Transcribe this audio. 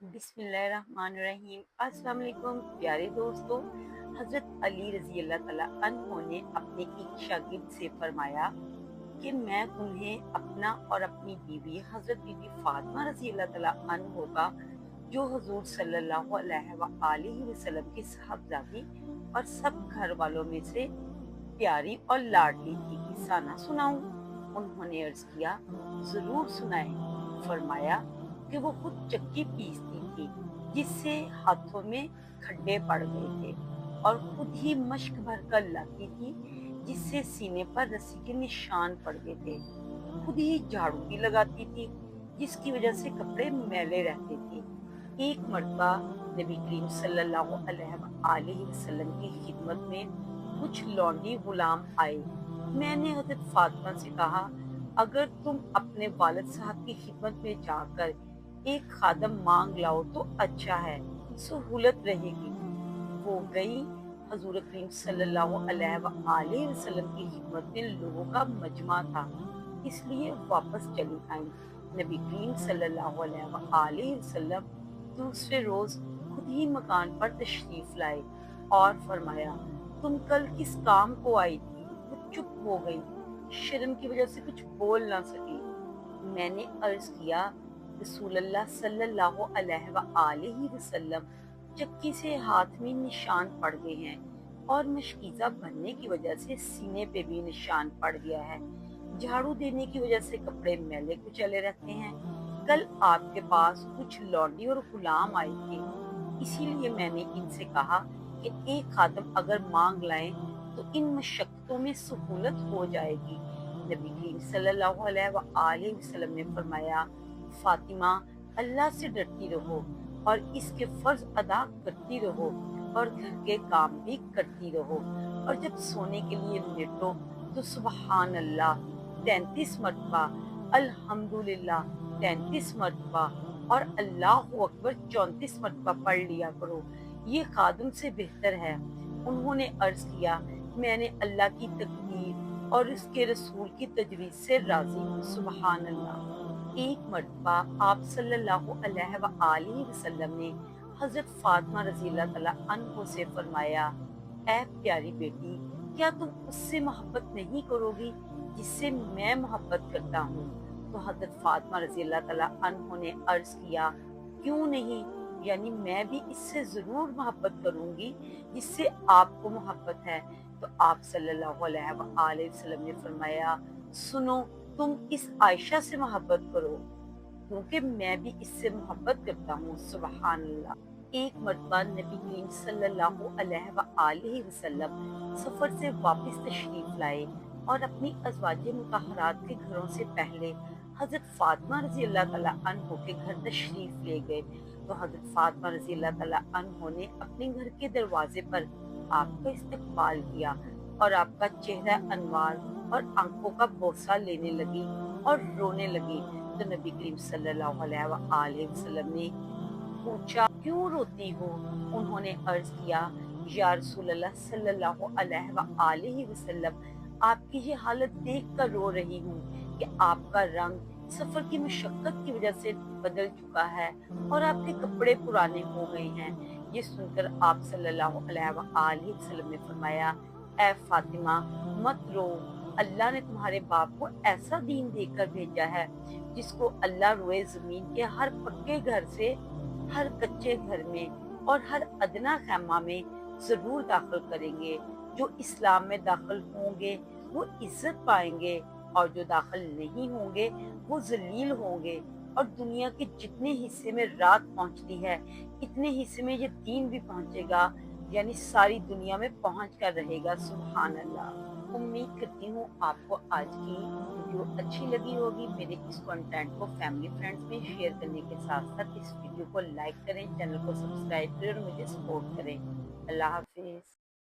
बिस्मिल्लाहिर्रहमानिर्रहीम। अस्सलाम वालेकुम प्यारे दोस्तों। हज़रत अली रज़ी अल्लाह तआला अन्हो ने अपने एक शागिर्द से फरमाया कि मैं उन्हें अपना और अपनी बीवी हज़रत बीबी फ़ातिमा रज़ी अल्लाह तआला अन्हो का, जो हुज़ूर सल्लल्लाहु अलैहि वसल्लम की साहबजादी और सब घर वालों में से प्यारी और लाडली थी, किस्सा ना सुनाऊं? उन्होंने अर्ज किया, जरूर सुनाए। फरमाया कि वो खुद चक्की पीसती थी, जिससे हाथों में खड्डे पड़ गए थे, और खुद ही मश्क भर कर लाती थी, जिससे सीने पर रस्सी के निशान पड़ गए थे। खुद ही झाड़ू भी लगाती थी, जिसकी वजह से कपड़े मैले रहते थे। एक मर्तबा नबी करीम सल्लल्लाहु अलैहि वसल्लम की खिदमत में कुछ लौंडी गुलाम आए। मैंने हजरत फातिमा से कहा, अगर तुम अपने वालिद साहब की खिदमत में जाकर एक खादम मांग लाओ तो अच्छा है, सहूलत रहेगी। वो गई। हजूर करीम सल्लल्लाहु अलैहि वसल्लम की खिदमत में लोगों का मजमा था, इसलिए वापस चली आई। नबी करीम सल्लल्लाहु अलैहि वसल्लम दूसरे रोज खुद ही मकान पर तशरीफ लाए और फरमाया, तुम कल किस काम को आई थी? वो चुप हो गई, शर्म की वजह से कुछ बोल ना सकी। मैंने अर्ज किया, रसूलुल्लाह सल्लल्लाहु अलैहि वसल्लम, चक्की से हाथ में निशान पड़ गए हैं और मशकीज़ा बनने की वजह से सीने पे भी निशान पड़ गया है। झाड़ू देने की वजह से कपड़े मैले कुचले रहते हैं। कल आपके पास कुछ लौंडी और गुलाम आए थे, इसीलिए मैंने इनसे कहा कि एक खादम अगर मांग लाएं तो इन मशक्क़तों में सहूलत हो जाएगी। नबी करीम सल्लल्लाहु अलैहि वसल्लम ने फरमाया, फातिमा, अल्लाह से डरती रहो और इसके फर्ज अदा करती रहो और घर के काम भी करती रहो, और जब सोने के लिए लेटो तो सुबहान अल्लाह 33 मरतबा, अल्हम्दुलिल्लाह 33 मरतबा और अल्लाहु अकबर 34 मरतबा पढ़ लिया करो। ये खादम से बेहतर है। उन्होंने अर्ज किया, मैंने अल्लाह की तकदीर और उसके रसूल की तजवीज़ से राजी हूँ। सुबहान अल्लाह। एक मरतबा आप सल्लल्लाहु अलैहि वसल्लम ने हजरत फातिमा रज़ी अल्लाह तआला अन्हो से फरमाया, ऐ प्यारी बेटी, क्या तुम उससे मोहब्बत नहीं करोगी जिससे मैं मोहब्बत करता हूँ? तो हजरत फातिमा रज़ी अल्लाह तआला अन्हो ने अर्ज किया, क्यों नहीं, यानी मैं भी इससे जरूर मोहब्बत करूंगी जिससे आपको मोहब्बत है। तो आप सल्लल्लाहु अलैहि वसल्लम ने फरमाया, सुनो, तुम इस आयशा से मोहब्बत करो, क्योंकि मैं भी इससे मोहब्बत करता हूँ। सुबहान अल्लाह। एक मरतबा नबी करीम सल्लल्लाहु अलैहि वसल्लम सफर से वापस तशरीफ लाए और अपनी अज़वाजे मुतहरात के घरों से पहले हजरत फातिमा रज़ी अल्लाह तआला अन्हो के घर तशरीफ ले गए। तो हजरत फातिमा रज़ी अल्लाह तआला अन्हो ने अपने घर के दरवाजे पर आपका इस्तकबाल किया और आपका चेहरा अनवार और आंखों का बोसा लेने लगी और रोने लगी। तो नबी करीम सल्लल्लाहु अलैहि वसल्लम ने पूछा, क्यों रोती हो? उन्होंने अर्ज किया, या रसूलल्लाह सल्लल्लाहु अलैहि वसल्लम, आपकी ये हालत देख कर रो रही हूँ कि आपका रंग सफर की मशक्कत की वजह से बदल चुका है और आपके कपड़े पुराने हो गए हैं। ये सुनकर आप सल्लल्लाहु अलैहि वसल्लम ने फरमाया, ऐ फातिमा, मत रो, अल्लाह ने तुम्हारे बाप को ऐसा दीन देकर भेजा है जिसको अल्लाह रोए जमीन के हर पक्के घर से हर कच्चे घर में और हर अदना खैमा में जरूर दाखिल करेंगे। जो इस्लाम में दाखिल होंगे वो इज्जत पाएंगे, और जो दाखिल नहीं होंगे वो जलील होंगे। और दुनिया के जितने हिस्से में रात पहुंचती है, इतने हिस्से में ये दीन भी पहुंचेगा, यानी सारी दुनिया में पहुंच कर रहेगा। सुभान अल्लाह। उम्मीद करती हूँ आपको आज की वीडियो अच्छी लगी होगी। मेरे इस कंटेंट को फैमिली फ्रेंड्स में शेयर करने के साथ साथ इस वीडियो को लाइक करें, चैनल को सब्सक्राइब करें और मुझे सपोर्ट करें। अल्लाह हाफ़िज़।